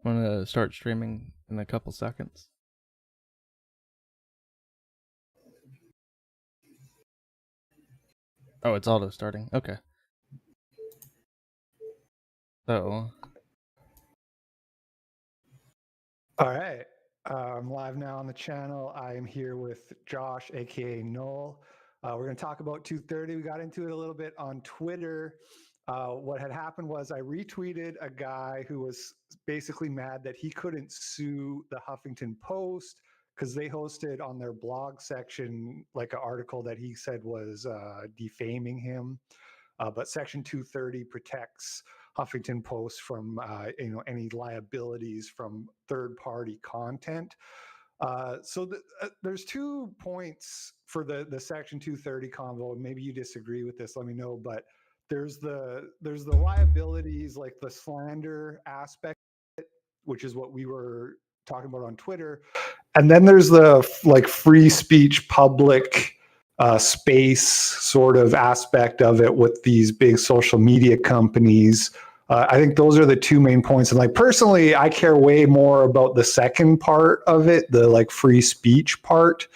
I'm going to start streaming in a couple seconds. Oh, it's auto starting. Okay. So. All right. I'm live now on the channel. I am here with Josh, aka Noel. We're going to talk about 230. We got into it a little bit on Twitter. What had happened was I retweeted a guy who was basically mad that he couldn't sue the Huffington Post because they hosted on their blog section like an article that he said was defaming him. But Section 230 protects Huffington Post from any liabilities from third-party content. There's 2 points for the Section 230 convo. Maybe you disagree with this. Let me know. But there's the liabilities, like the slander aspect, which is what we were talking about on Twitter, and then there's the like free speech, public space sort of aspect of it with these big social media companies. I think those are the 2 main points. And like personally, I care way more about the second part of it, the like free speech part,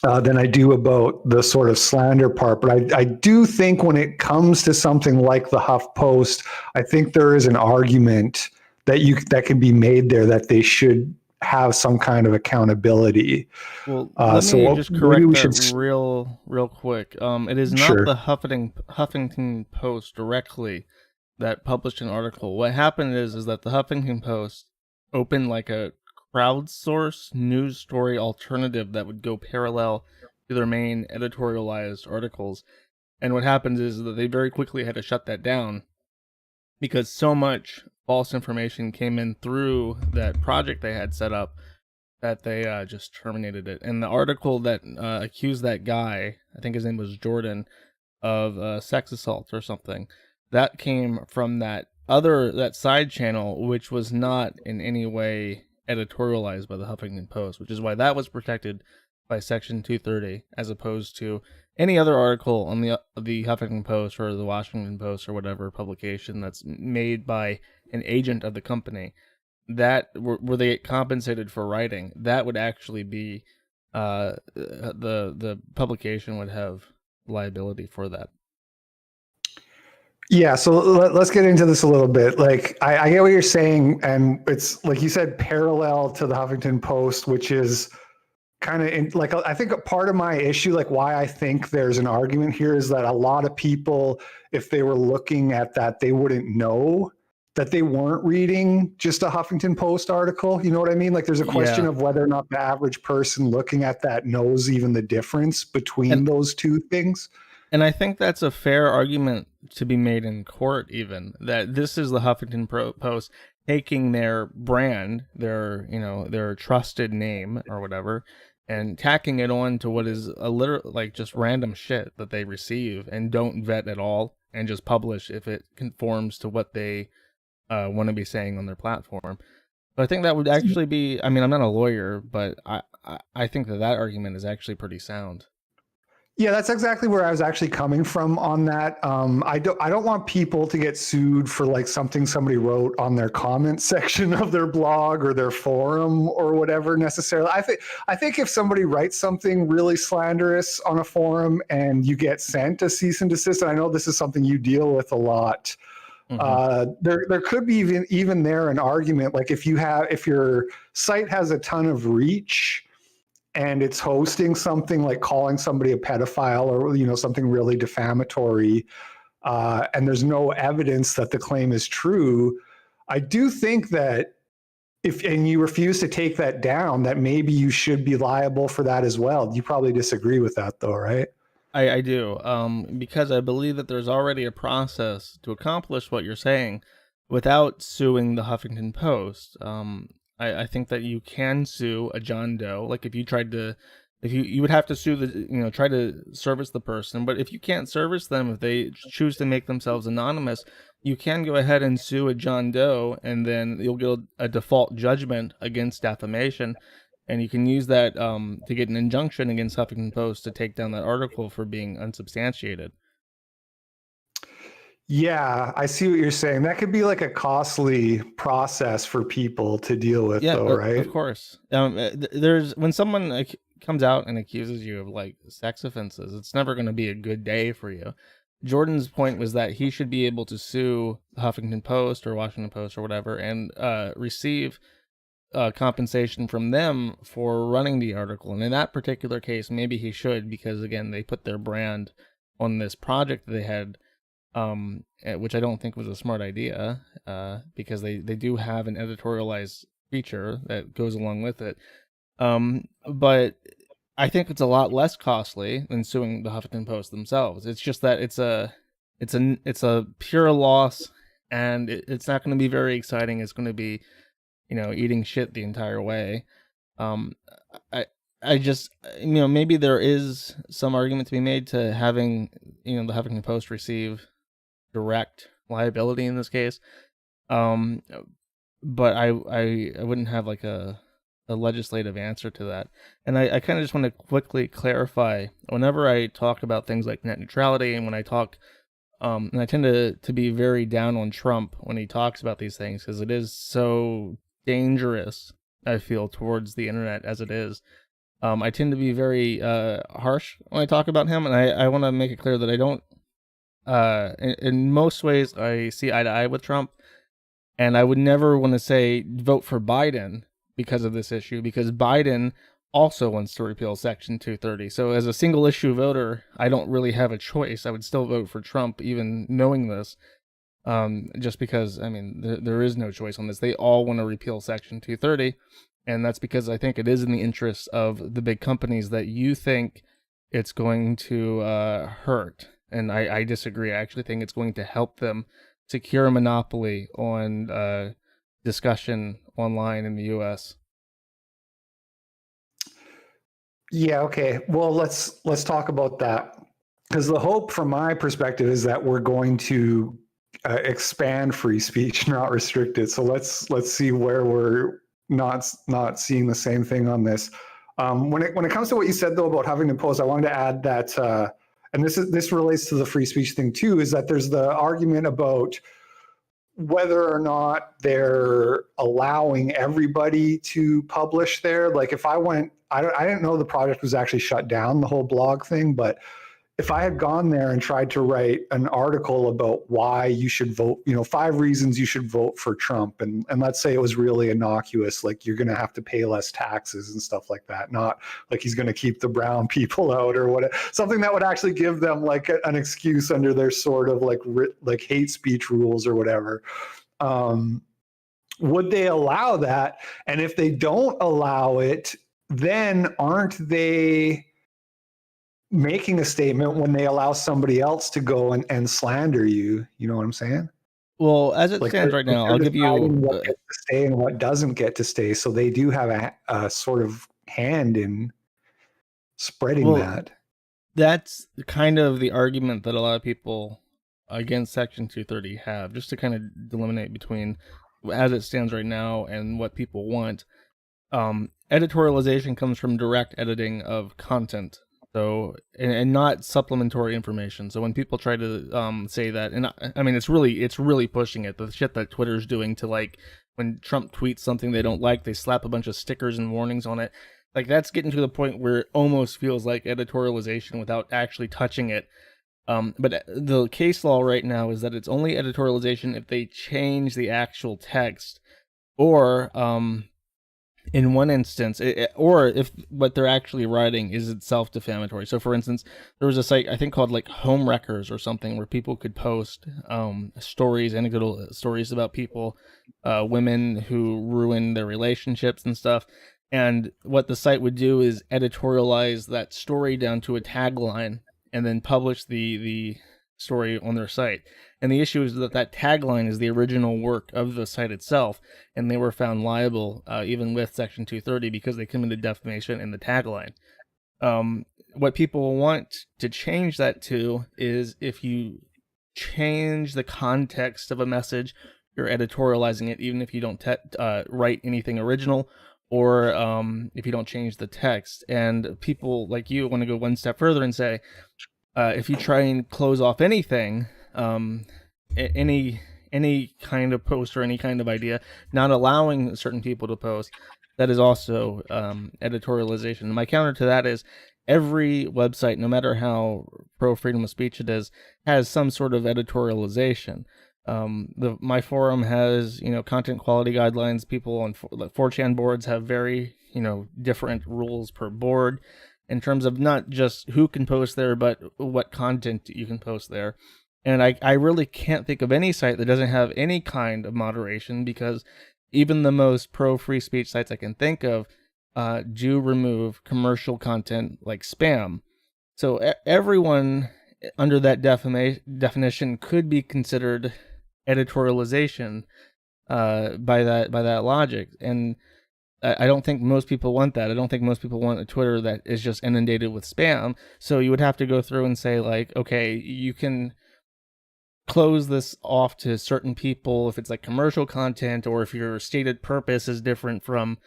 than I do about the sort of slander part. But I do think when it comes to something like the Huff Post, I think there is an argument that can be made there that they should have some kind of accountability. Well, let me just correct that real quick. It is not the Huffington Post directly that published an article. What happened is that the Huffington Post opened like a crowdsourced news story alternative that would go parallel to their main editorialized articles. And what happened is that they very quickly had to shut that down because so much false information came in through that project they had set up that they just terminated it. And the article that accused that guy, I think his name was Jordan, of sex assault or something, that came from that side channel, which was not in any way editorialized by the Huffington Post, which is why that was protected by Section 230, as opposed to any other article on the Huffington Post or the Washington Post or whatever publication that's made by an agent of the company. That were they get compensated for writing, that would actually be the publication would have liability for that. Yeah, so let's get into this a little bit. Like, I get what you're saying, and it's like you said, parallel to the Huffington Post, which is kind of like, I think a part of my issue, like why I think there's an argument here, is that a lot of people, if they were looking at that, they wouldn't know that they weren't reading just a Huffington Post article. You know what I mean? Like, there's a question of whether or not the average person looking at that knows even the difference between those 2 things. And I think that's a fair argument to be made in court, even, that this is the Huffington Post taking their brand, their trusted name or whatever, and tacking it on to what is a literal, like, just random shit that they receive and don't vet at all and just publish if it conforms to what they want to be saying on their platform. But I think that would actually be, I mean, I'm not a lawyer, but I think that argument is actually pretty sound. Yeah, that's exactly where I was actually coming from on that. I don't want people to get sued for like something somebody wrote on their comment section of their blog or their forum or whatever necessarily. I think if somebody writes something really slanderous on a forum and you get sent a cease and desist, and I know this is something you deal with a lot, there could be even there an argument, like if your site has a ton of reach and it's hosting something like calling somebody a pedophile or something really defamatory, and there's no evidence that the claim is true, I do think that and you refuse to take that down, that maybe you should be liable for that as well. You probably disagree with that though, right? I do, because I believe that there's already a process to accomplish what you're saying without suing the Huffington Post. I think that you can sue a John Doe. Like if you would have to sue try to service the person. But if you can't service them, if they choose to make themselves anonymous, you can go ahead and sue a John Doe, and then you'll get a default judgment against defamation. And you can use that to get an injunction against Huffington Post to take down that article for being unsubstantiated. Yeah, I see what you're saying. That could be like a costly process for people to deal with, Yeah, though, right? of course. There's when someone comes out and accuses you of like sex offenses, it's never going to be a good day for you. Jordan's point was that he should be able to sue the Huffington Post or Washington Post or whatever and receive compensation from them for running the article. And in that particular case, maybe he should, because again, they put their brand on this project that they had, which I don't think was a smart idea, because they do have an editorialized feature that goes along with it. But I think it's a lot less costly than suing the Huffington Post themselves. It's just that it's a pure loss, and it's not going to be very exciting. It's going to be, eating shit the entire way. Um, I I just, maybe there is some argument to be made to having, the Huffington Post receive direct liability in this case. Um, but I wouldn't have like a legislative answer to that. And I kind of just want to quickly clarify, whenever I talk about things like net neutrality, and when I talk, and I tend to be very down on Trump when he talks about these things, because it is so dangerous, I feel, towards the internet as it is. I tend to be very harsh when I talk about him, and I want to make it clear that I don't, in most ways, I see eye to eye with Trump, and I would never want to say vote for Biden because of this issue, because Biden also wants to repeal Section 230. So as a single issue voter, I don't really have a choice. I would still vote for Trump, even knowing this, just because, I mean, there is no choice on this. They all want to repeal Section 230, and that's because I think it is in the interests of the big companies that you think it's going to hurt. And I disagree. I actually think it's going to help them secure a monopoly on discussion online in the U.S. Yeah, okay. Well, let's talk about that, because the hope from my perspective is that we're going to expand free speech, not restrict it. So let's see where we're not seeing the same thing on this. When it comes to what you said though about Huffington Post, I wanted to add that, and this relates to the free speech thing too, is that there's the argument about whether or not they're allowing everybody to publish there. Like if I went, I didn't know the project was actually shut down, the whole blog thing, but if I had gone there and tried to write an article about why you should vote, 5 reasons you should vote for Trump, and let's say it was really innocuous, like you're going to have to pay less taxes and stuff like that, not like he's going to keep the brown people out or what, something that would actually give them like an excuse under their sort of like hate speech rules or whatever. Would they allow that? And if they don't allow it, then aren't they making a statement when they allow somebody else to go and slander you? You know what I'm saying? Well, as it stands right now, I'll give you what gets to stay and what doesn't get to stay. So they do have a sort of hand in spreading that. That's kind of the argument that a lot of people against Section 230 have, just to kind of delineate between as it stands right now and what people want. Editorialization comes from direct editing of content, so and not supplementary information. So when people try to say that, and I mean it's really pushing it, the shit that Twitter's doing to, like, when Trump tweets something they don't like, they slap a bunch of stickers and warnings on it. Like, that's getting to the point where it almost feels like editorialization without actually touching it. But the case law right now is that it's only editorialization if they change the actual text, or in one instance, or if what they're actually writing is itself defamatory. So, for instance, there was a site I think called like Home Wreckers or something, where people could post stories, anecdotal stories about people, women who ruin their relationships and stuff. And what the site would do is editorialize that story down to a tagline, and then publish the story on their site. And the issue is that tagline is the original work of the site itself, and they were found liable, even with Section 230, because they committed defamation in the tagline. What people want to change that to is, if you change the context of a message, you're editorializing it, even if you don't write anything original, or if you don't change the text. And people like you want to go one step further and say, if you try and close off anything, any kind of post or any kind of idea, not allowing certain people to post, that is also editorialization. My counter to that is every website, no matter how pro freedom of speech it is, has some sort of editorialization. My forum has, content quality guidelines. People on 4chan boards have very, different rules per board in terms of not just who can post there, but what content you can post there. And I really can't think of any site that doesn't have any kind of moderation, because even the most pro free speech sites I can think of do remove commercial content like spam. So everyone under that definition could be considered editorialization by that logic. And I don't think most people want that. I don't think most people want a Twitter that is just inundated with spam. So you would have to go through and say, like, okay, you can close this off to certain people if it's like commercial content, or if your stated purpose is different from,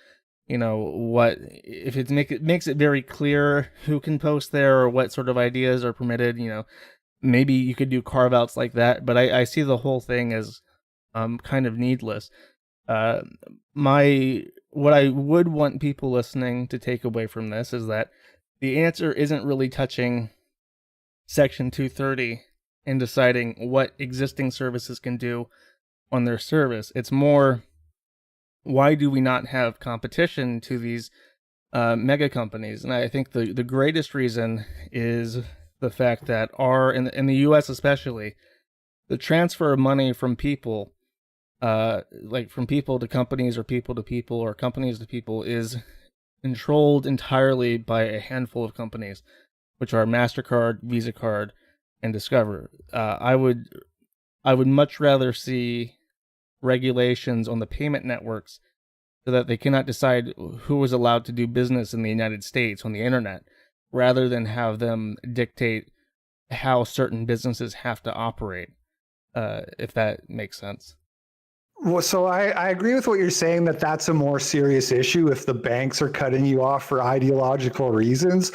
what, if it makes it very clear who can post there or what sort of ideas are permitted. Maybe you could do carve outs like that, but I see the whole thing as kind of needless. What I would want people listening to take away from this is that the answer isn't really touching Section 230 and deciding what existing services can do on their service. It's more, why do we not have competition to these mega companies? And I think the greatest reason is the fact that in the US especially, the transfer of money from people, like from people to companies, or people to people, or companies to people, is controlled entirely by a handful of companies, which are MasterCard, Visa Card, and Discover. I would much rather see regulations on the payment networks so that they cannot decide who is allowed to do business in the United States on the internet, rather than have them dictate how certain businesses have to operate, if that makes sense. Well, so I agree with what you're saying, that that's a more serious issue if the banks are cutting you off for ideological reasons.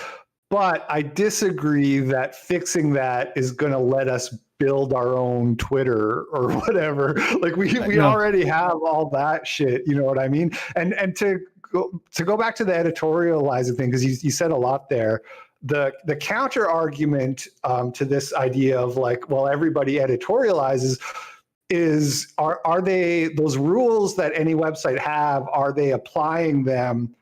But I disagree that fixing that is going to let us build our own Twitter or whatever. Like we already have all that shit. You know what I mean? And to go back to the editorializing thing, because you said a lot there. The counter argument to this idea of like, well, everybody editorializes, is are they, those rules that any website have, are they applying them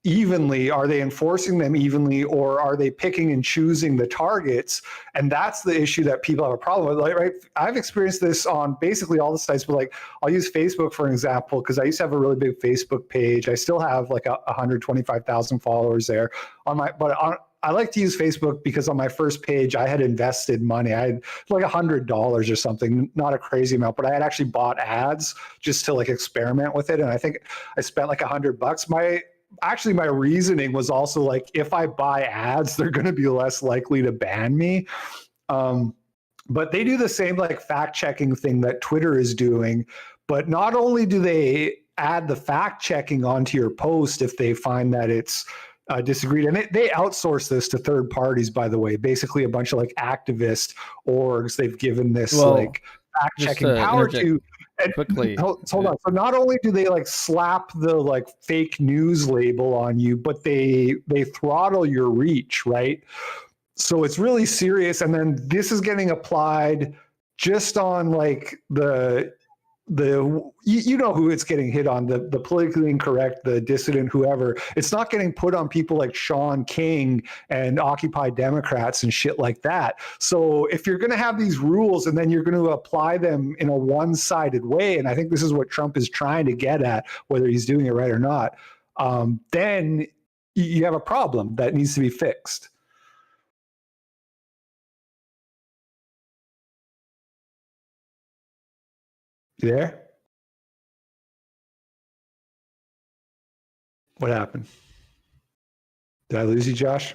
evenly? Are they enforcing them evenly, or are they picking and choosing the targets? And that's the issue that people have a problem with. Like, right? I've experienced this on basically all the sites, but like I'll use Facebook for an example, because I used to have a really big Facebook page. I still have like 125,000 followers there I like to use Facebook because on my first page, I had invested money. I had like $100 or something, not a crazy amount, but I had actually bought ads just to like experiment with it. And I think I spent like $100. My reasoning was also like, if I buy ads, they're going to be less likely to ban me. But they do the same like fact checking thing that Twitter is doing. But not only do they add the fact checking onto your post if they find that it's disagreed, and they outsource this to third parties, by the way. Basically a bunch of like activist orgs they've given this like fact checking power to. And quickly, hold on. So not only do they like slap the like fake news label on you, but they throttle your reach, right? So it's really serious. And then this is getting applied just on like the you know who it's getting hit on, the politically incorrect, the dissident, whoever. It's not getting put on people like Sean King and Occupy Democrats and shit like that. So if you're going to have these rules and then you're going to apply them in a one-sided way, and I think this is what Trump is trying to get at, whether he's doing it right or not, then you have a problem that needs to be fixed. You there? What happened? Did I lose you, Josh?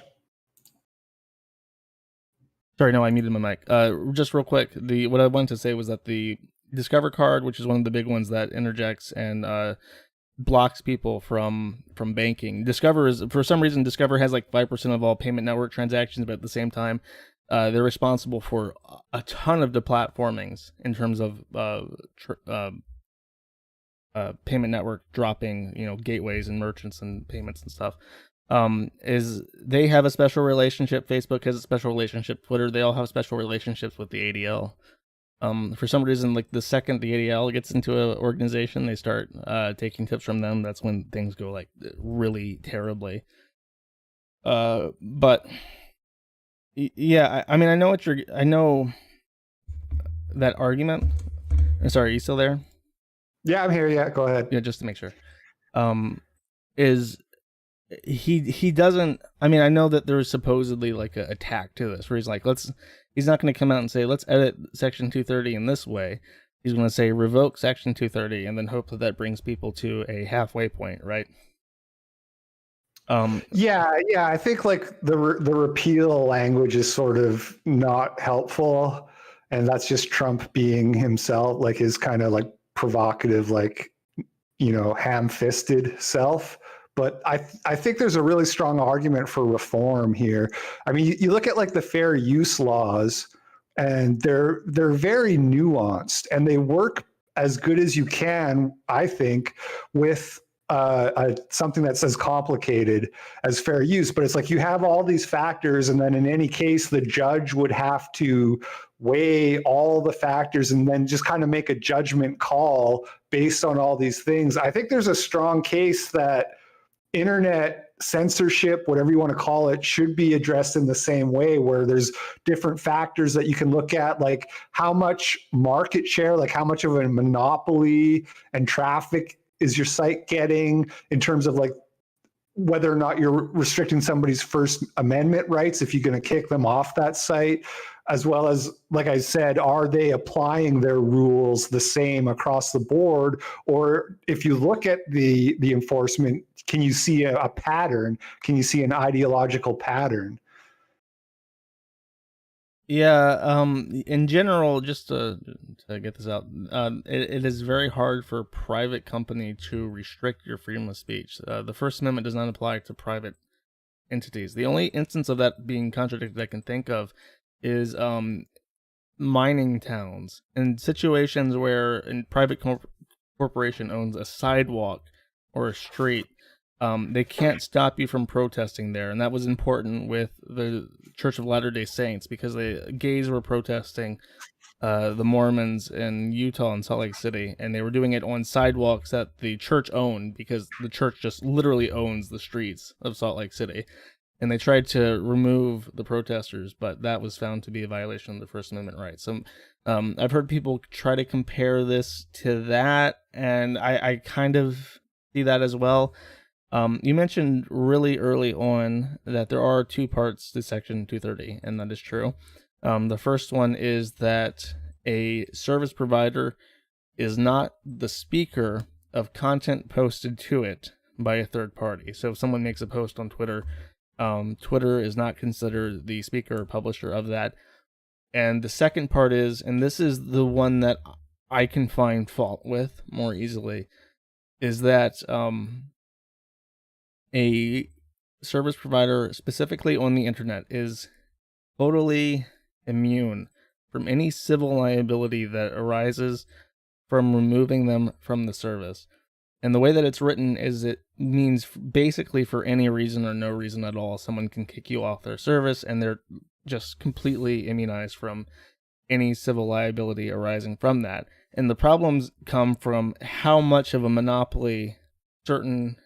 Sorry, no, I muted my mic. Just real quick, what I wanted to say was that the Discover card, which is one of the big ones that interjects and blocks people from banking. Discover is, for some reason, Discover has like 5% of all payment network transactions, but at the same time, they're responsible for a ton of deplatformings in terms of payment network dropping, gateways and merchants and payments and stuff. Is they have a special relationship. Facebook has a special relationship. Twitter, they all have special relationships with the ADL. For some reason, like the second the ADL gets into an organization, they start taking tips from them. That's when things go like really terribly. But yeah, I mean, I know that argument. Sorry, are you still there? Yeah, I'm here. Yeah, go ahead. Yeah, just to make sure. Is he doesn't, I mean, I know that there's supposedly like a attack to this where he's like, he's not going to come out and say, let's edit section 230 in this way. He's going to say revoke section 230 and then hope that brings people to a halfway point, right? Yeah, I think like the repeal language is sort of not helpful, and that's just Trump being himself, like his kind of like provocative, like ham-fisted self. But I think there's a really strong argument for reform here. I mean, you look at like the fair use laws, and they're very nuanced, and they work as good as you can, I think, with something that's as complicated as fair use. But it's like you have all these factors, and then in any case, the judge would have to weigh all the factors and then just kind of make a judgment call based on all these things. I think there's a strong case that internet censorship, whatever you want to call it, should be addressed in the same way, where there's different factors that you can look at, like how much market share, like how much of a monopoly and traffic is your site getting in terms of like whether or not you're restricting somebody's First Amendment rights if you're going to kick them off that site, as well as, like I said, are they applying their rules the same across the board? Or if you look at the enforcement, can you see a pattern? Can you see an ideological pattern? Yeah, in general, just to get this out, it is very hard for a private company to restrict your freedom of speech. The First Amendment does not apply to private entities. The only instance of that being contradicted I can think of is mining towns and situations where a private corporation owns a sidewalk or a street. They can't stop you from protesting there, and that was important with the Church of Latter-day Saints because the gays were protesting the Mormons in Utah and Salt Lake City, and they were doing it on sidewalks that the church owned because the church just literally owns the streets of Salt Lake City. And they tried to remove the protesters, but that was found to be a violation of the First Amendment rights. So I've heard people try to compare this to that, and I kind of see that as well. You mentioned really early on that there are two parts to Section 230, and that is true. The first one is that a service provider is not the speaker of content posted to it by a third party. So if someone makes a post on Twitter, Twitter is not considered the speaker or publisher of that. And the second part is, and this is the one that I can find fault with more easily, is that a service provider, specifically on the internet, is totally immune from any civil liability that arises from removing them from the service. And the way that it's written is it means basically for any reason or no reason at all, someone can kick you off their service, and they're just completely immunized from any civil liability arising from that. And the problems come from how much of a monopoly certain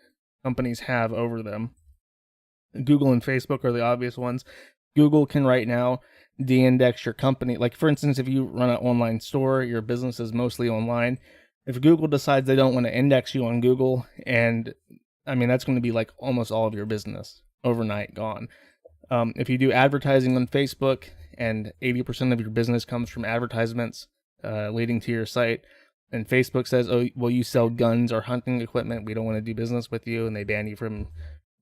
companies have over them. Google and Facebook are the obvious ones. Google can right now de-index your company. Like, for instance, if you run an online store, your business is mostly online. If Google decides they don't want to index you on Google, and I mean, that's going to be like almost all of your business overnight gone. If you do advertising on Facebook and 80% of your business comes from advertisements leading to your site, and Facebook says, oh, well, you sell guns or hunting equipment, we don't want to do business with you, and they ban you from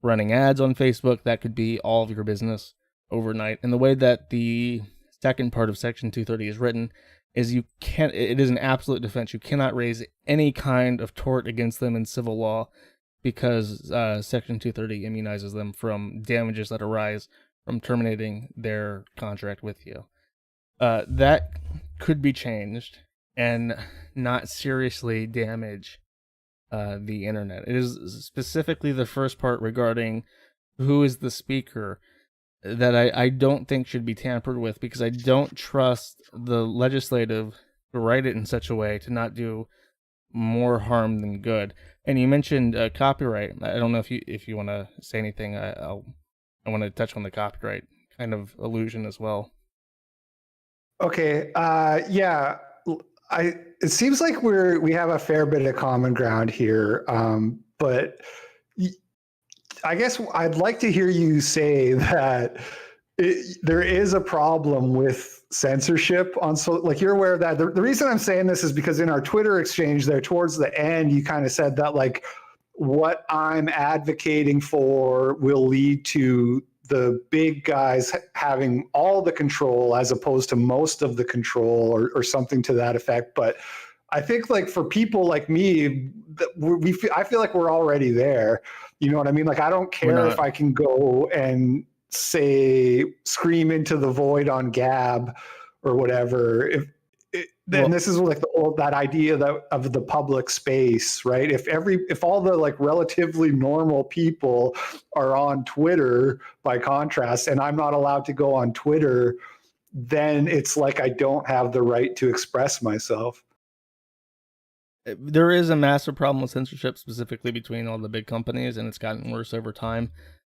running ads on Facebook, that could be all of your business overnight. And the way that the second part of Section 230 is written is it is an absolute defense. You cannot raise any kind of tort against them in civil law because Section 230 immunizes them from damages that arise from terminating their contract with you. That could be changed and not seriously damage the internet. It is specifically the first part regarding who is the speaker that I don't think should be tampered with, because I don't trust the legislative to write it in such a way to not do more harm than good. And you mentioned copyright. I don't know if you want to say anything. I want to touch on the copyright kind of illusion as well. Okay. Yeah. It seems like we have a fair bit of common ground here. But I guess I'd like to hear you say that there is a problem with censorship on, so like, you're aware of that. The reason I'm saying this is because in our Twitter exchange there towards the end, you kind of said that like what I'm advocating for will lead to the big guys having all the control as opposed to most of the control, or something to that effect. But I think like for people like me, I feel like we're already there. You know what I mean? Like, I don't care if I can go and say, scream into the void on Gab or whatever. Then this is like that idea of the public space, right? If all the like relatively normal people are on Twitter by contrast, and I'm not allowed to go on Twitter, then it's like I don't have the right to express myself. There is a massive problem with censorship, specifically between all the big companies, and it's gotten worse over time.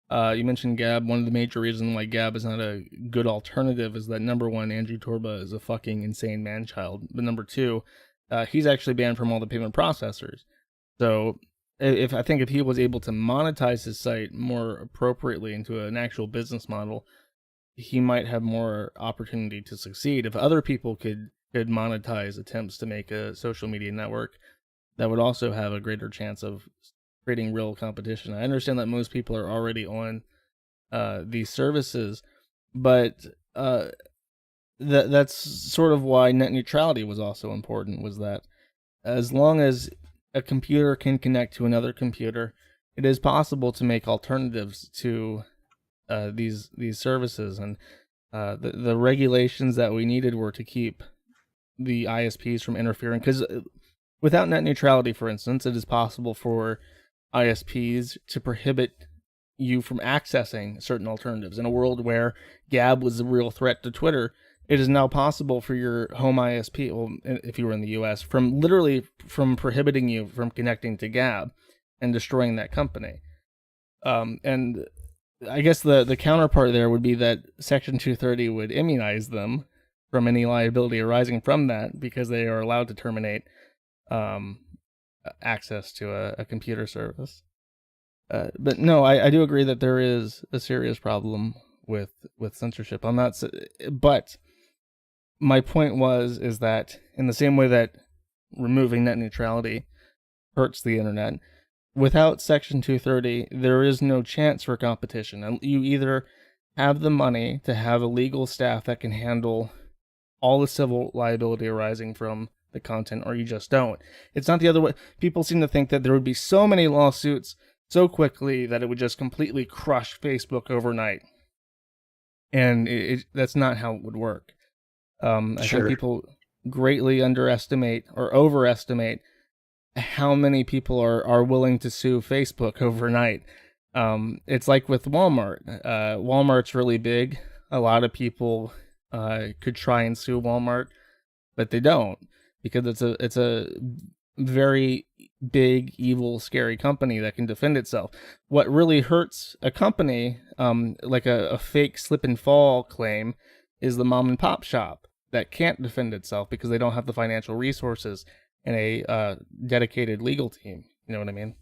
You mentioned Gab. One of the major reasons why Gab is not a good alternative is that, number one, Andrew Torba is a fucking insane man-child. But number two, he's actually banned from all the payment processors. So if he was able to monetize his site more appropriately into an actual business model, he might have more opportunity to succeed. If other people could monetize attempts to make a social media network, that would also have a greater chance of creating real competition. I understand that most people are already on these services, but that's sort of why net neutrality was also important, was that as long as a computer can connect to another computer, it is possible to make alternatives to these services. And the regulations that we needed were to keep the ISPs from interfering, because without net neutrality, for instance, it is possible for ISPs to prohibit you from accessing certain alternatives. In a world where Gab was a real threat to Twitter, it is now possible for your home ISP, well, if you were in the US, from prohibiting you from connecting to Gab and destroying that company. And I guess the counterpart there would be that Section 230 would immunize them from any liability arising from that, because they are allowed to terminate access to a computer service. But no, I do agree that there is a serious problem with censorship. But my point is that in the same way that removing net neutrality hurts the internet, without Section 230, there is no chance for competition. And you either have the money to have a legal staff that can handle all the civil liability arising from the content, or you just don't. It's not the other way. People seem to think that there would be so many lawsuits so quickly that it would just completely crush Facebook overnight. And that's not how it would work. I think people greatly underestimate or overestimate how many people are willing to sue Facebook overnight. It's like with Walmart. Walmart's really big. A lot of people could try and sue Walmart, but they don't, because it's a very big, evil, scary company that can defend itself. What really hurts a company, like a fake slip and fall claim, is the mom and pop shop that can't defend itself because they don't have the financial resources and a dedicated legal team. You know what I mean?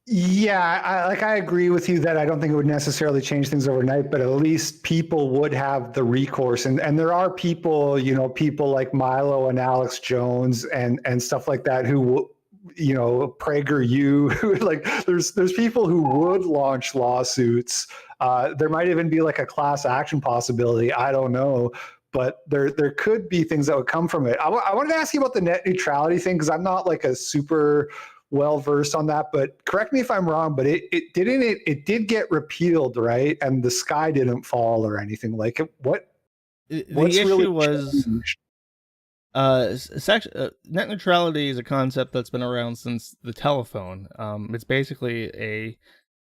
Yeah, I agree with you that I don't think it would necessarily change things overnight, but at least people would have the recourse. And there are people, people like Milo and Alex Jones and stuff like that who, PragerU, like there's people who would launch lawsuits. There might even be like a class action possibility. I don't know. But there could be things that would come from it. I wanted to ask you about the net neutrality thing, because I'm not like a super well versed on that, but correct me if I'm wrong, but it did get repealed, right? And the sky didn't fall or anything like it. What's The really issue was changed? net neutrality is a concept that's been around since the telephone. It's basically a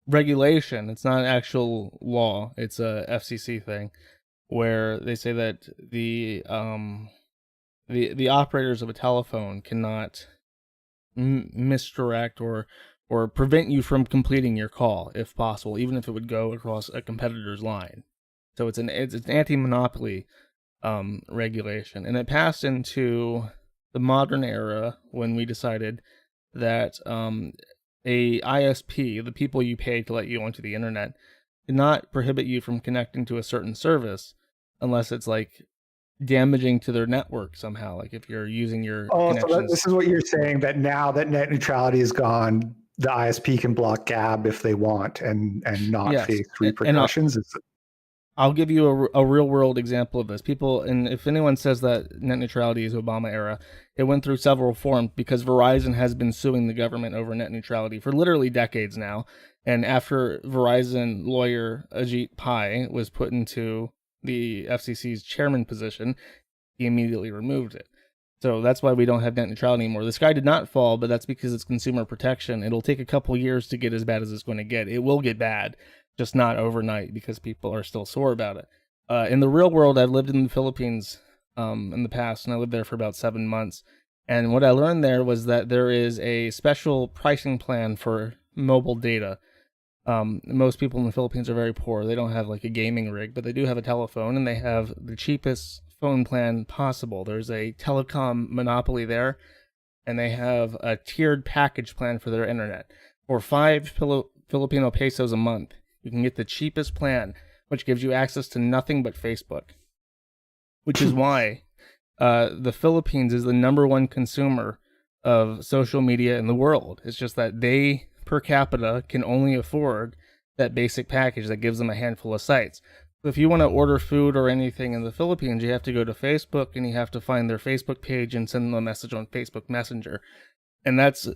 regulation. It's not an actual law. It's a FCC thing where they say that the operators of a telephone cannot misdirect or prevent you from completing your call if possible, even if it would go across a competitor's line. So it's an anti-monopoly regulation, and it passed into the modern era when we decided that a ISP, the people you pay to let you onto the internet, did not prohibit you from connecting to a certain service unless it's like damaging to their network somehow. Like if you're using your connections. So this is what you're saying, that now that net neutrality is gone, the ISP can block Gab if they want and not face repercussions. I'll give you a real world example of this. People, and if anyone says that net neutrality is Obama era, it went through several forms because Verizon has been suing the government over net neutrality for literally decades now. And after Verizon lawyer Ajit Pai was put into the FCC's chairman position, he immediately removed it. So that's why we don't have net neutrality anymore. The sky did not fall, but that's because it's consumer protection. It'll take a couple years to get as bad as it's going to get. It will get bad, just not overnight because people are still sore about it. In the real world, I've lived in the Philippines in the past, and I lived there for about 7 months. And what I learned there was that there is a special pricing plan for mobile data. Most people in the Philippines are very poor. They don't have like a gaming rig, but they do have a telephone, and they have the cheapest phone plan possible. There's a telecom monopoly there, and they have a tiered package plan for their internet. For 5 Filipino pesos a month, you can get the cheapest plan, which gives you access to nothing but Facebook. Which is why the Philippines is the #1 consumer of social media in the world. It's just that they, per capita, can only afford that basic package that gives them a handful of sites. So if you want to order food or anything in the Philippines, you have to go to Facebook and you have to find their Facebook page and send them a message on Facebook Messenger. And that's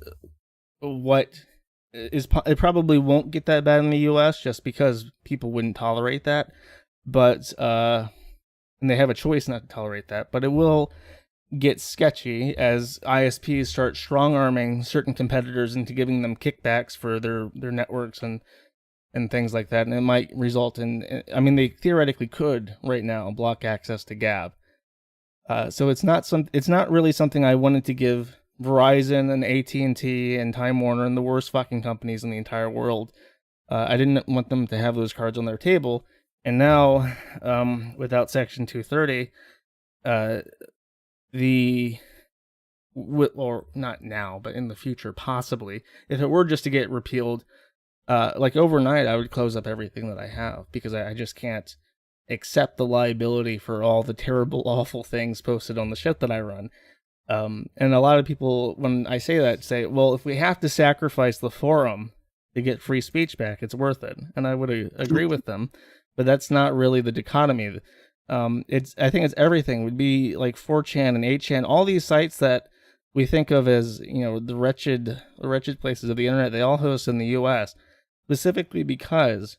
what is, it probably won't get that bad in the US just because people wouldn't tolerate that. But, and they have a choice not to tolerate that, but it will get sketchy as ISPs start strong-arming certain competitors into giving them kickbacks for their networks and things like that, and it might result in, I mean, they theoretically could right now block access to Gab. So it's not really something I wanted to give Verizon and AT&T and Time Warner and the worst fucking companies in the entire world. I didn't want them to have those cards on their table, and now without Section 230, or not now, but in the future, possibly, if it were just to get repealed, like overnight, I would close up everything that I have because I just can't accept the liability for all the terrible, awful things posted on the shit that I run. And a lot of people, when I say that, say, well, if we have to sacrifice the forum to get free speech back, it's worth it. And I would agree with them, but that's not really the dichotomy. I think it's everything. It would be like 4chan and 8chan, all these sites that we think of as, the wretched places of the internet. They all host in the US, specifically because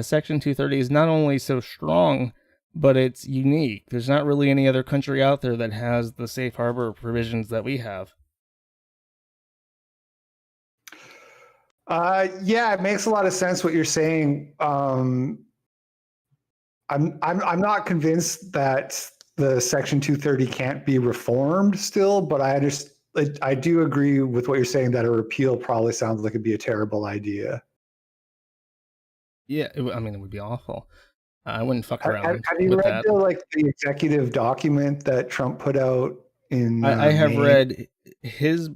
Section 230 is not only so strong, but it's unique. There's not really any other country out there that has the safe harbor provisions that we have. Yeah, it makes a lot of sense what you're saying. I'm not convinced that the Section 230 can't be reformed still, but I do agree with what you're saying that a repeal probably sounds like it'd be a terrible idea. Yeah, it would be awful. I wouldn't fuck around. Have you read the executive document that Trump put out in? I have read his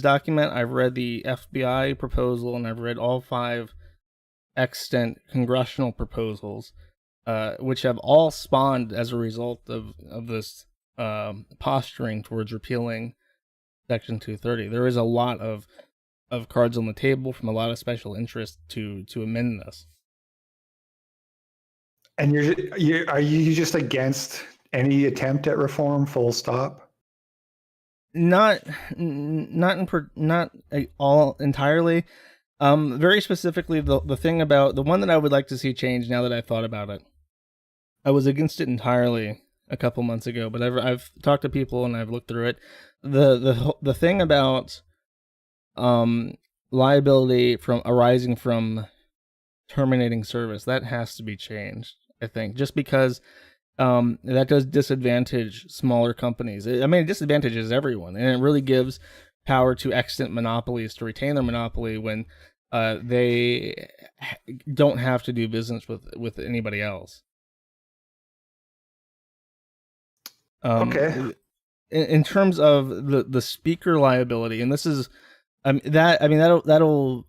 document. I've read the FBI proposal, and I've read all 5 extant congressional proposals, which have all spawned as a result of this posturing towards repealing Section 230. There is a lot of cards on the table from a lot of special interests to amend this. And are you just against any attempt at reform, full stop? Not all entirely. Very specifically, the thing about the one that I would like to see change now that I've thought about it. I was against it entirely a couple months ago, but I've talked to people and I've looked through it. The thing about liability from arising from terminating service, that has to be changed, I think, just because that does disadvantage smaller companies. I mean, it disadvantages everyone, and it really gives power to extant monopolies to retain their monopoly when they don't have to do business with anybody else. Okay. In terms of the speaker liability, and this is that'll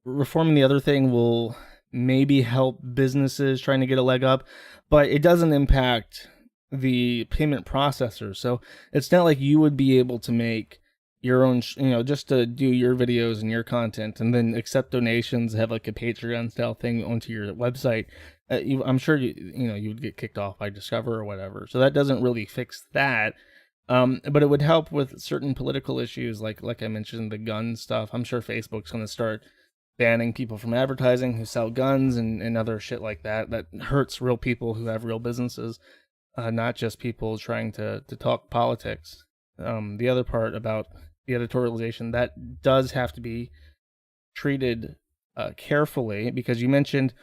reforming the other thing will maybe help businesses trying to get a leg up, but it doesn't impact the payment processor. So it's not like you would be able to make your own, just to do your videos and your content and then accept donations, have like a Patreon style thing onto your website. I'm sure you would get kicked off by Discover or whatever. So that doesn't really fix that. But it would help with certain political issues, like I mentioned, the gun stuff. I'm sure Facebook's going to start banning people from advertising who sell guns and other shit like that. That hurts real people who have real businesses, not just people trying to talk politics. The other part about the editorialization, that does have to be treated carefully, because you mentioned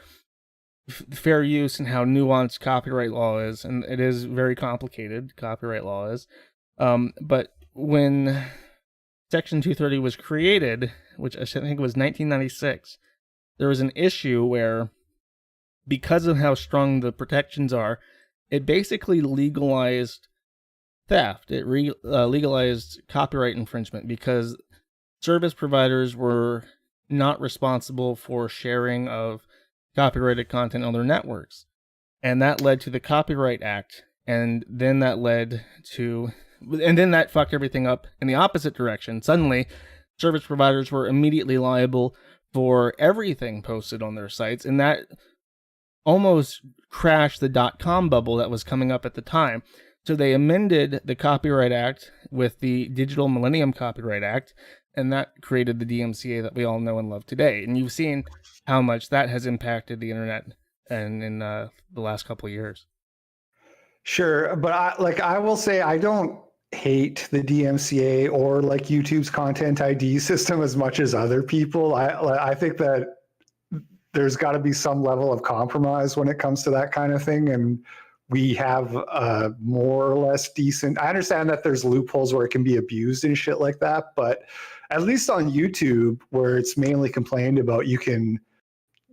fair use and how nuanced copyright law is, and it is very complicated. Copyright law is, but when Section 230 was created, which I think was 1996, there was an issue where, because of how strong the protections are, it basically legalized theft. It legalized copyright infringement, because service providers were not responsible for sharing of copyrighted content on their networks. And that led to the Copyright Act. And then that fucked everything up in the opposite direction. Suddenly, service providers were immediately liable for everything posted on their sites. And that almost crashed the .com bubble that was coming up at the time. So they amended the Copyright Act with the Digital Millennium Copyright Act, and that created the DMCA that we all know and love today. And you've seen how much that has impacted the internet and in the last couple of years. Sure, but I will say I don't hate the DMCA or like YouTube's content ID system as much as other people. I think that there's got to be some level of compromise when it comes to that kind of thing, and we have more or less decent. I understand that there's loopholes where it can be abused and shit like that, but at least on YouTube, where it's mainly complained about, you can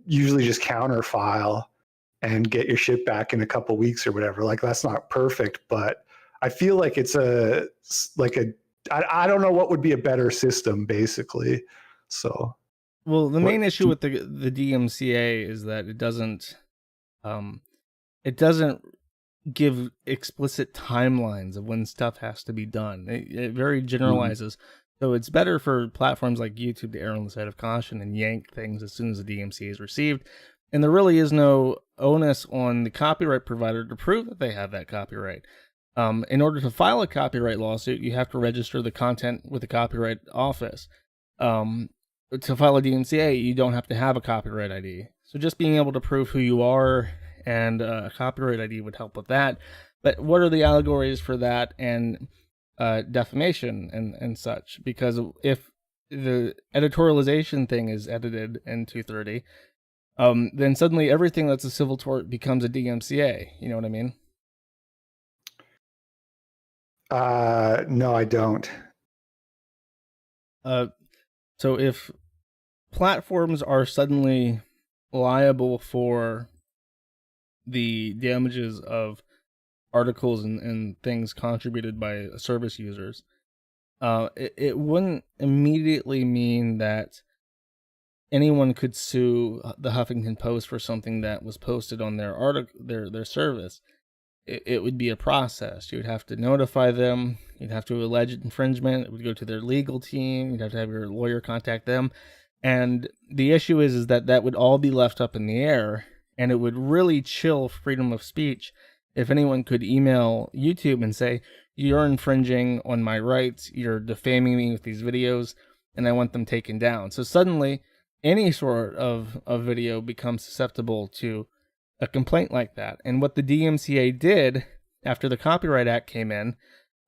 usually just counterfile and get your shit back in a couple weeks or whatever. Like, that's not perfect, but I feel like it's I don't know what would be a better system, basically. So, well, the main issue with the DMCA is that it doesn't give explicit timelines of when stuff has to be done. It very generalizes. So it's better for platforms like YouTube to err on the side of caution and yank things as soon as the DMCA is received. And there really is no onus on the copyright provider to prove that they have that copyright. In order to file a copyright lawsuit, you have to register the content with the Copyright Office. To file a DMCA, you don't have to have a copyright ID. So just being able to prove who you are and a copyright ID would help with that. But what are the allegories for that and defamation and such? Because if the editorialization thing is edited in 230, then suddenly everything that's a civil tort becomes a DMCA. You know what I mean? No, I don't. So if platforms are suddenly liable for the damages of articles and things contributed by service users, it wouldn't immediately mean that anyone could sue the Huffington Post for something that was posted on their their service. It would be a process. You would have to notify them. You'd have to allege infringement. It would go to their legal team. You'd have to have your lawyer contact them. And the issue is that would all be left up in the air, and it would really chill freedom of speech if anyone could email YouTube and say, you're infringing on my rights, you're defaming me with these videos, and I want them taken down. So suddenly, any sort of video becomes susceptible to a complaint like that. And what the DMCA did after the Copyright Act came in,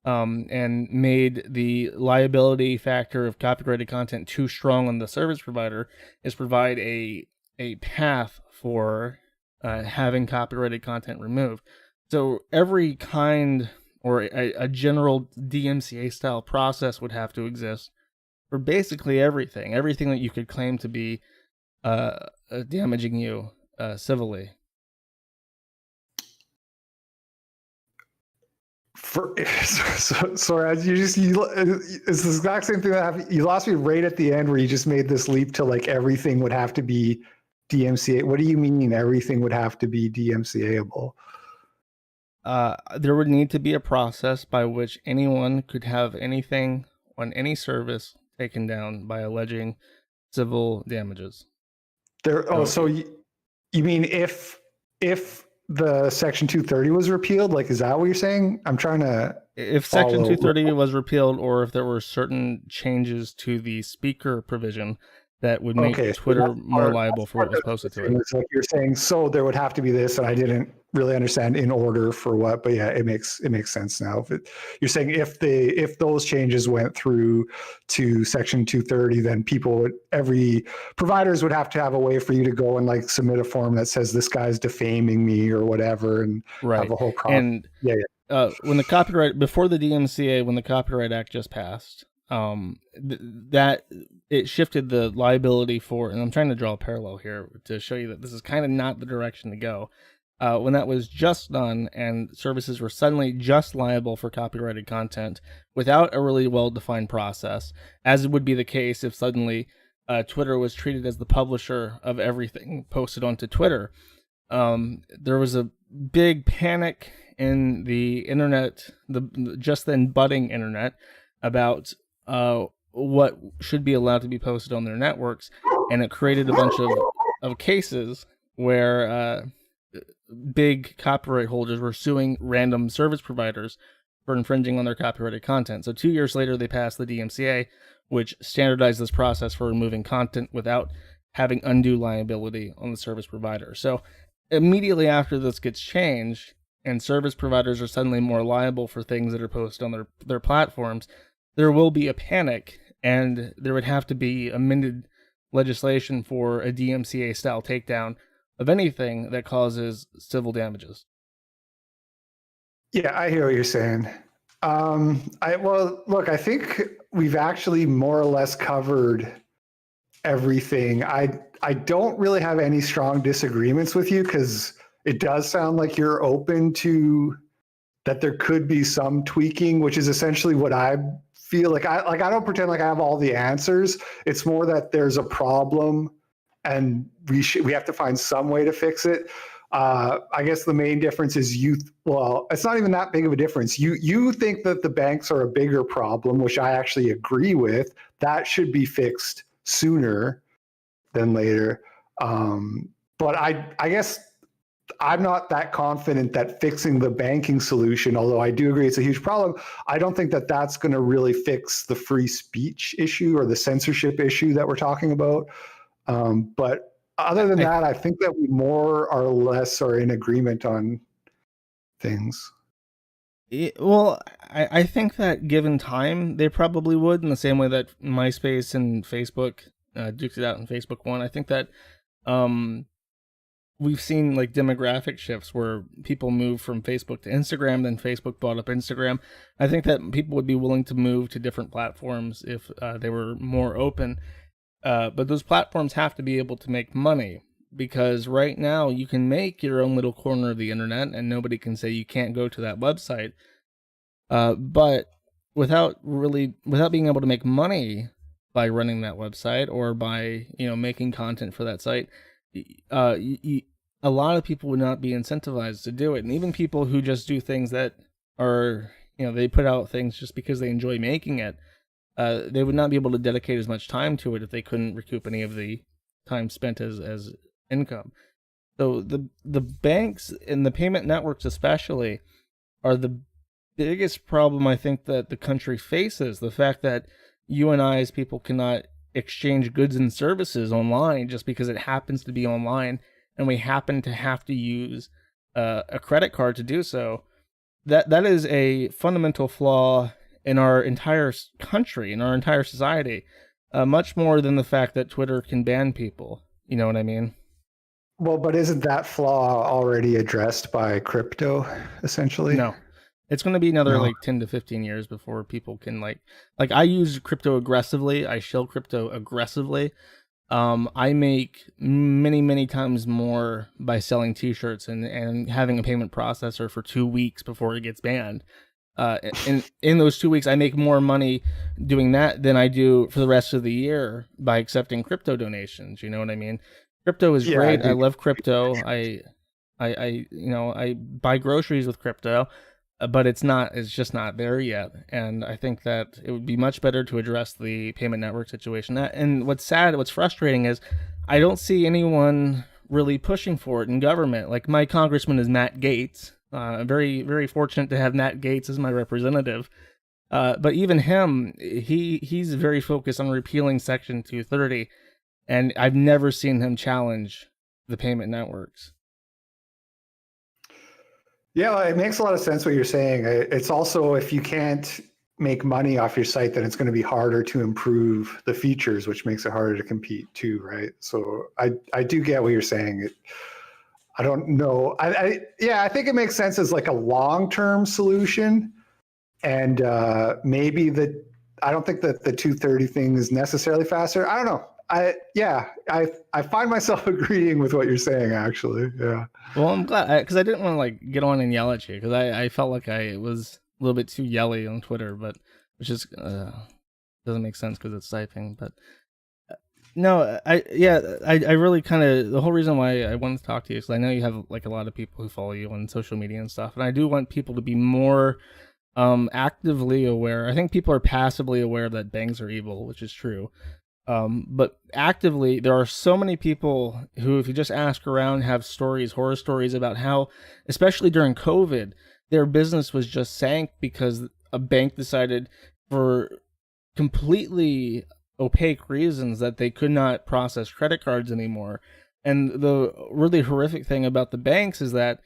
and made the liability factor of copyrighted content too strong on the service provider, is provide a path for having copyrighted content removed. So every kind or a general DMCA style process would have to exist for basically everything that you could claim to be damaging you civilly. So as it's the exact same thing that happened. You lost me right at the end where you just made this leap to like everything would have to be DMCA. What do you mean everything would have to be DMCA-able? There would need to be a process by which anyone could have anything on any service taken down by alleging civil damages. So you mean if the Section 230 was repealed, like, is that what you're saying? I'm trying to. If Section 230 was repealed, or if there were certain changes to the speaker provision that would make Twitter more liable for what was posted to it. It's like you're saying, so there would have to be this, and I didn't really understand in order for what, but yeah, it makes sense now. You're saying if those changes went through to Section 230, then every providers would have to have a way for you to go and like submit a form that says this guy's defaming me or whatever, and have a whole process. And when the Copyright before the DMCA, when the Copyright Act just passed, that it shifted the liability for, and I'm trying to draw a parallel here to show you that this is kind of not the direction to go. When that was just done and services were suddenly just liable for copyrighted content without a really well-defined process, as would be the case if suddenly Twitter was treated as the publisher of everything posted onto Twitter, there was a big panic in the internet, the just then budding internet, about what should be allowed to be posted on their networks, and it created a bunch of cases where big copyright holders were suing random service providers for infringing on their copyrighted content. So 2 years later, they passed the DMCA, which standardized this process for removing content without having undue liability on the service provider. So immediately after this gets changed, and service providers are suddenly more liable for things that are posted on their platforms, there will be a panic, and there would have to be amended legislation for a DMCA-style takedown of anything that causes civil damages. Yeah, I hear what you're saying. I think we've actually more or less covered everything. I don't really have any strong disagreements with you, because it does sound like you're open to that there could be some tweaking, which is essentially what I feel like. I don't pretend like I have all the answers. It's more that there's a problem and we have to find some way to fix it. I guess the main difference is it's not even that big of a difference. You think that the banks are a bigger problem, which I actually agree with. That should be fixed sooner than later. But I guess I'm not that confident that fixing the banking solution, although I do agree it's a huge problem, I don't think that that's going to really fix the free speech issue or the censorship issue that we're talking about. But other than that, I think that we more or less are in agreement on things. Well, I think that given time, they probably would, in the same way that MySpace and Facebook duked it out in Facebook One. I think that we've seen like demographic shifts where people move from Facebook to Instagram, then Facebook bought up Instagram. I think that people would be willing to move to different platforms if they were more open. But those platforms have to be able to make money, because right now you can make your own little corner of the internet and nobody can say you can't go to that website. But without being able to make money by running that website or by, making content for that site, a lot of people would not be incentivized to do it. And even people who just do things that are, they put out things just because they enjoy making it, they would not be able to dedicate as much time to it if they couldn't recoup any of the time spent as income. So the banks and the payment networks especially are the biggest problem I think that the country faces, the fact that you and I as people cannot exchange goods and services online just because it happens to be online and we happen to have to use a credit card to do so. That is a fundamental flaw in our entire country, in our entire society, much more than the fact that Twitter can ban people. You know what I mean? Well, but isn't that flaw already addressed by crypto, essentially? No. It's going to be another like 10 to 15 years before people can like I use crypto aggressively. I shell crypto aggressively. I make many times more by selling t-shirts and having a payment processor for 2 weeks before it gets banned. In those 2 weeks, I make more money doing that than I do for the rest of the year by accepting crypto donations. You know what I mean? Crypto is great. I love crypto. I buy groceries with crypto, but it's just not there yet. And I think that it would be much better to address the payment network situation. And what's frustrating is I don't see anyone really pushing for it in government. Like my congressman is Matt Gaetz. I'm very fortunate to have Matt Gaetz as my representative. But even him, he's very focused on repealing Section 230. And I've never seen him challenge the payment networks. Yeah, it makes a lot of sense what you're saying. It's also, if you can't make money off your site, then it's going to be harder to improve the features, which makes it harder to compete too, right? So I do get what you're saying. I don't know. I think it makes sense as like a long-term solution. And maybe I don't think that the 230 thing is necessarily faster. I don't know. I find myself agreeing with what you're saying, actually. Yeah. Well, I'm glad, because I didn't want to like get on and yell at you, because I felt like I was a little bit too yelly on Twitter, but which is doesn't make sense because it's typing. But no, I really kind of, the whole reason why I wanted to talk to you is because I know you have like a lot of people who follow you on social media and stuff, and I do want people to be more actively aware. I think people are passively aware that banks are evil, which is true. But actively, there are so many people who, if you just ask around, have horror stories about how, especially during COVID, their business was just sank because a bank decided for completely opaque reasons that they could not process credit cards anymore. And the really horrific thing about the banks is that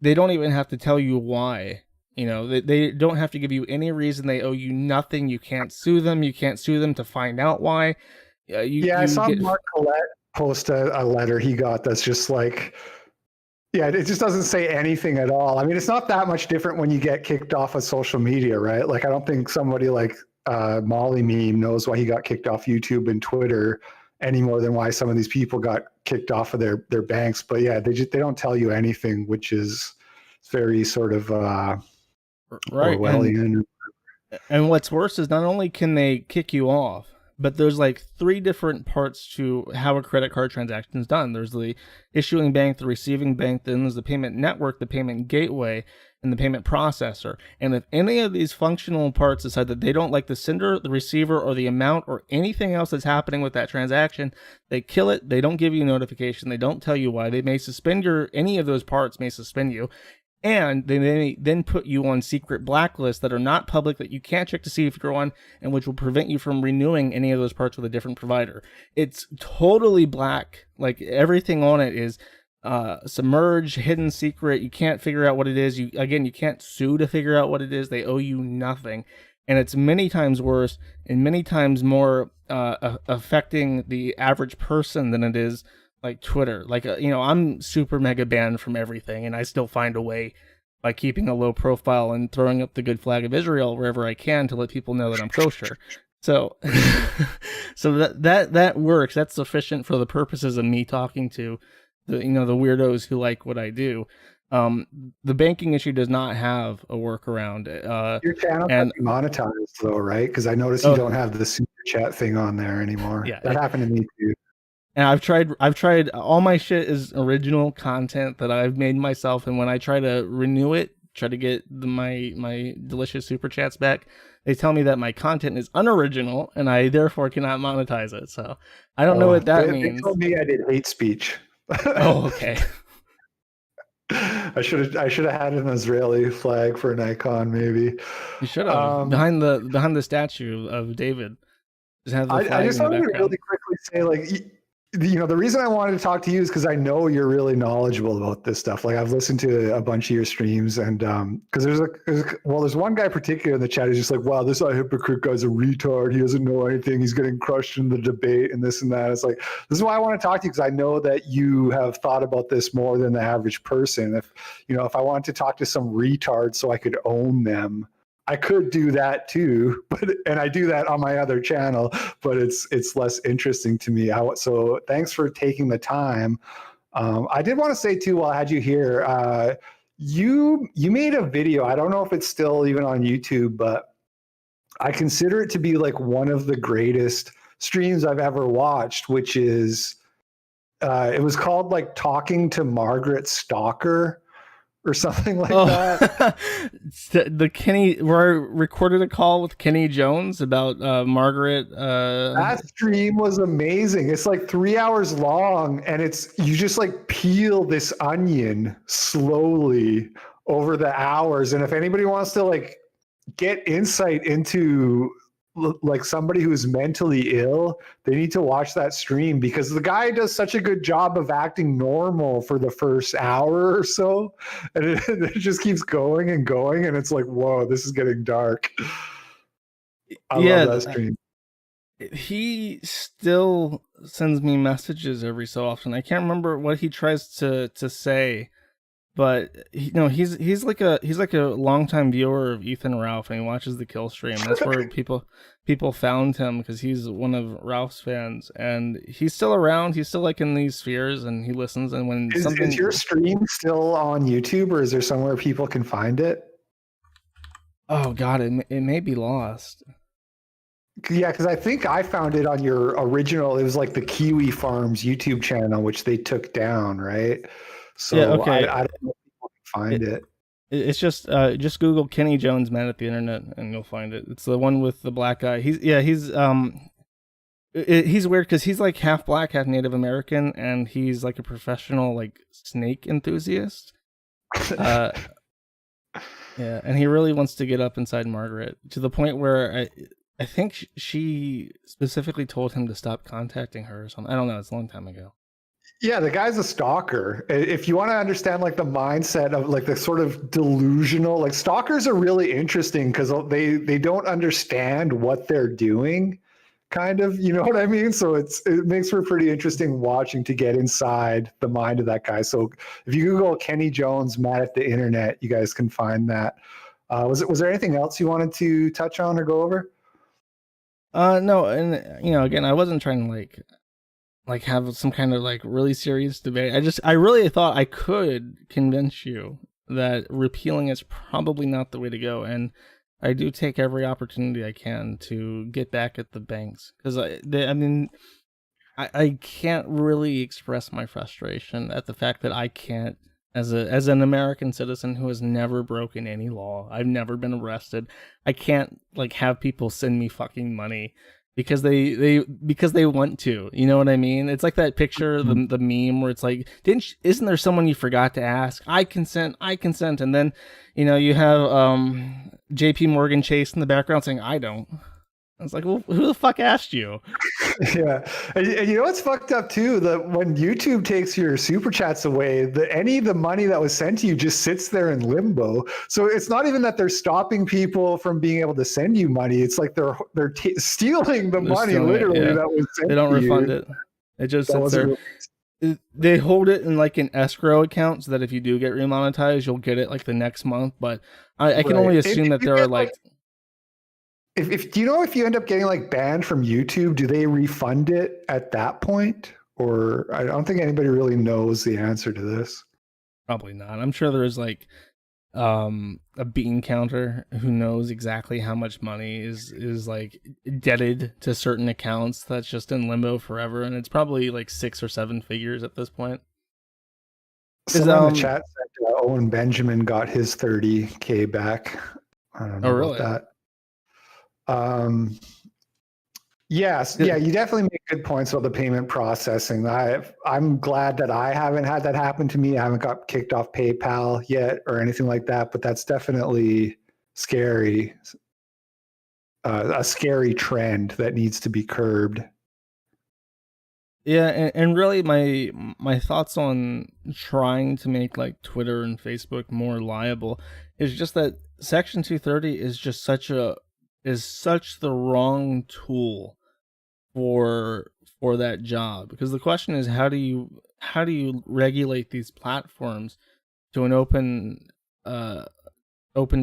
they don't even have to tell you why. You know, they don't have to give you any reason. They owe you nothing. You can't sue them. You can't sue them to find out why. I saw Mark Collette post a letter he got that's just like, it just doesn't say anything at all. I mean, it's not that much different when you get kicked off of social media, right? Like, I don't think somebody like Molly Meme knows why he got kicked off YouTube and Twitter any more than why some of these people got kicked off of their banks. But yeah, they don't tell you anything, which is very sort of right. And what's worse is not only can they kick you off, but there's like 3 different parts to how a credit card transaction is done. There's the issuing bank, the receiving bank, then there's the payment network, the payment gateway, and the payment processor. And if any of these functional parts decide that they don't like the sender, the receiver, or the amount, or anything else that's happening with that transaction, they kill it. They don't give you notification. They don't tell you why. They may suspend any of those parts may suspend you. And they may then put you on secret blacklists that are not public, that you can't check to see if you're on, and which will prevent you from renewing any of those parts with a different provider. It's totally black. Like, everything on it is submerged, hidden secret. You can't figure out what it is. You can't sue to figure out what it is. They owe you nothing. And it's many times worse and many times more affecting the average person than it is like Twitter. Like, I'm super mega banned from everything, and I still find a way by keeping a low profile and throwing up the good flag of Israel wherever I can to let people know that I'm kosher. So, so that works. That's sufficient for the purposes of me talking to the weirdos who like what I do. The banking issue does not have a workaround. Your channel can be monetized though, right? Because I noticed you don't have the super chat thing on there anymore. Yeah, that happened to me too. And I've tried, all my shit is original content that I've made myself, and when I try to renew it, try to get my delicious super chats back, they tell me that my content is unoriginal and I therefore cannot monetize it. So I don't know what that means. They told me I did hate speech. Oh, okay. I should have had an Israeli flag for an icon, maybe. You should have behind the statue of David. Just have the flag I just in the wanted to background. really quickly say, like, the reason I wanted to talk to you is because I know you're really knowledgeable about this stuff. Like, I've listened to a bunch of your streams, and because there's one guy in particular in the chat who's just like, wow, this I Hypocrite guy's a retard. He doesn't know anything. He's getting crushed in the debate and this and that. It's like, this is why I want to talk to you, because I know that you have thought about this more than the average person. If I wanted to talk to some retard so I could own them, I could do that too, and I do that on my other channel, but it's less interesting to me. So thanks for taking the time. I did want to say too, while I had you here, you made a video. I don't know if it's still even on YouTube, but I consider it to be like one of the greatest streams I've ever watched, which is it was called like Talking to Margaret Stalker or something like that. The Kenny, where I recorded a call with Kenny Jones about Margaret. That stream was amazing. It's like 3 hours long, and you just like peel this onion slowly over the hours. And if anybody wants to like get insight into like somebody who's mentally ill, they need to watch that stream, because the guy does such a good job of acting normal for the first hour or so, and it just keeps going and going, and it's like, whoa, this is getting dark. I love that stream. He still sends me messages every so often. I can't remember what he tries to say, but he's like a longtime viewer of Ethan Ralph, and he watches the Kill stream. That's where people found him, because he's one of Ralph's fans, and he's still around. He's still like in these spheres, and he listens. And when is your stream still on YouTube, or is there somewhere people can find it? Oh God, it may be lost. Yeah, because I think I found it on your original. It was like the Kiwi Farms YouTube channel, which they took down, right? So yeah, okay. I don't know if people can find it. It's just Google Kenny Jones Man at the Internet, and you'll find it. It's the one with the black guy. He's weird because he's like half black, half Native American, and he's like a professional like snake enthusiast. Yeah, and he really wants to get up inside Margaret, to the point where I think she specifically told him to stop contacting her or something. I don't know. It's a long time ago. Yeah, the guy's a stalker. If you want to understand like the mindset of like the sort of delusional, like stalkers are really interesting because they don't understand what they're doing, kind of, you know what I mean? So it makes for pretty interesting watching to get inside the mind of that guy. So if you Google Kenny Jones Mad at the Internet, you guys can find that. Was there anything else you wanted to touch on or go over? No, and again, I wasn't trying to like have some kind of like really serious debate. I really thought I could convince you that repealing is probably not the way to go, and I do take every opportunity I can to get back at the banks, because I can't really express my frustration at the fact that I can't, as an American citizen who has never broken any law, I've never been arrested, I can't like have people send me fucking money because they want to, you know what I mean? It's like that picture, the meme where it's like, isn't there someone you forgot to ask? I consent, and then you have JP Morgan Chase in the background saying I don't. I was like, well, who the fuck asked you? Yeah. And you know what's fucked up too? That when YouTube takes your super chats away, any of the money that was sent to you just sits there in limbo. So it's not even that they're stopping people from being able to send you money. It's like they're stealing the money literally that was sent. They don't refund it. It just sits there. They hold it in like an escrow account so that if you do get remonetized, you'll get it like the next month. But I can only assume that there are like. Do you know if you end up getting like banned from YouTube, do they refund it at that point? Or I don't think anybody really knows the answer to this. Probably not. I'm sure there is like a bean counter who knows exactly how much money is like debted to certain accounts that's just in limbo forever, and it's probably like 6 or 7 figures at this point. Someone in the chat said Owen Benjamin got his 30K back. I don't know about that. Yes, yeah, you definitely make good points about the payment processing. I'm glad that I haven't had that happen to me. I haven't got kicked off PayPal yet or anything like that, but that's definitely scary. A scary trend that needs to be curbed. Yeah, and really my thoughts on trying to make like Twitter and Facebook more liable is just that Section 230 is just such the wrong tool for that job, because the question is how do you regulate these platforms to an open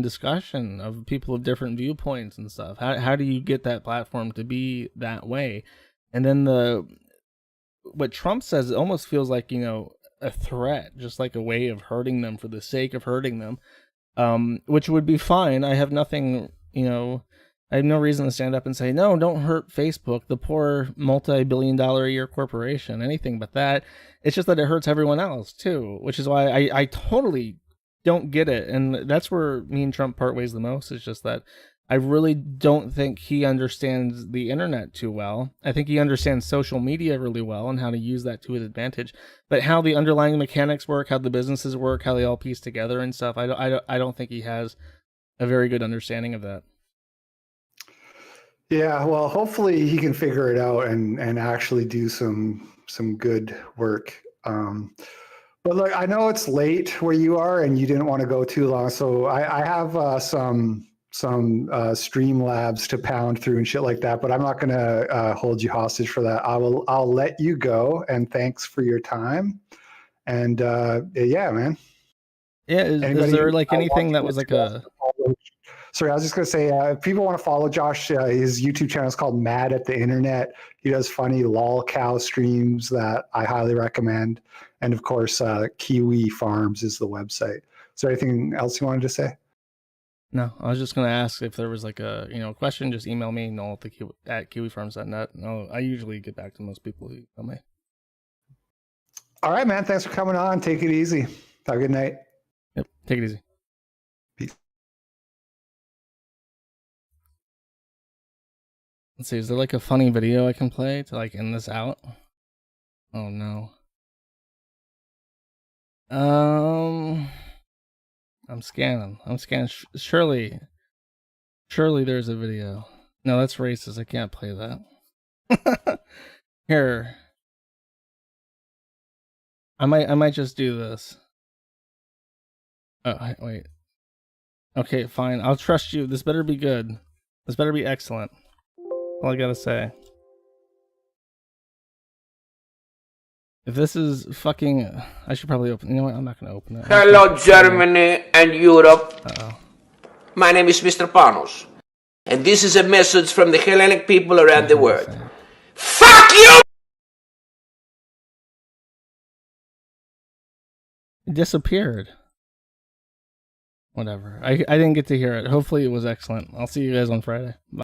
discussion of people of different viewpoints and stuff. How do you get that platform to be that way? And then what Trump says, it almost feels like, a threat, just like a way of hurting them for the sake of hurting them, which would be fine. I have nothing, I have no reason to stand up and say, no, don't hurt Facebook, the poor multi-billion-dollar a year corporation, anything but that. It's just that it hurts everyone else too, which is why I totally don't get it. And that's where me and Trump part ways the most. It's just that I really don't think he understands the internet too well. I think he understands social media really well and how to use that to his advantage. But how the underlying mechanics work, how the businesses work, how they all piece together and stuff, I don't think he has a very good understanding of that. Yeah, well, hopefully he can figure it out and actually do some good work. But look, I know it's late where you are, and you didn't want to go too long, so I have some Streamlabs to pound through and shit like that. But I'm not going to hold you hostage for that. I'll let you go, and thanks for your time. And yeah, man. Yeah, is there like anything that was like a? Sorry, I was just going to say, if people want to follow Josh, his YouTube channel is called Mad at the Internet. He does funny lol cow streams that I highly recommend. And of course, Kiwi Farms is the website. Is there anything else you wanted to say? No, I was just going to ask if there was like a question. Just email me, Noel at kiwifarms.net. No, I usually get back to most people who email me. All right, man. Thanks for coming on. Take it easy. Have a good night. Yep. Take it easy. Peace. Let's see, is there like a funny video I can play to like end this out? Oh no. I'm scanning. Surely there's a video. No, that's racist. I can't play that. Here. I might just do this. Oh, wait. Okay, fine. I'll trust you. This better be good. This better be excellent. All I gotta say. If this is fucking... I should probably open... You know what? I'm not gonna open it. Hello, Germany and Europe. Uh-oh. My name is Mr. Panos. And this is a message from the Hellenic people around the world. Fuck you! It disappeared. Whatever. I didn't get to hear it. Hopefully it was excellent. I'll see you guys on Friday. Bye.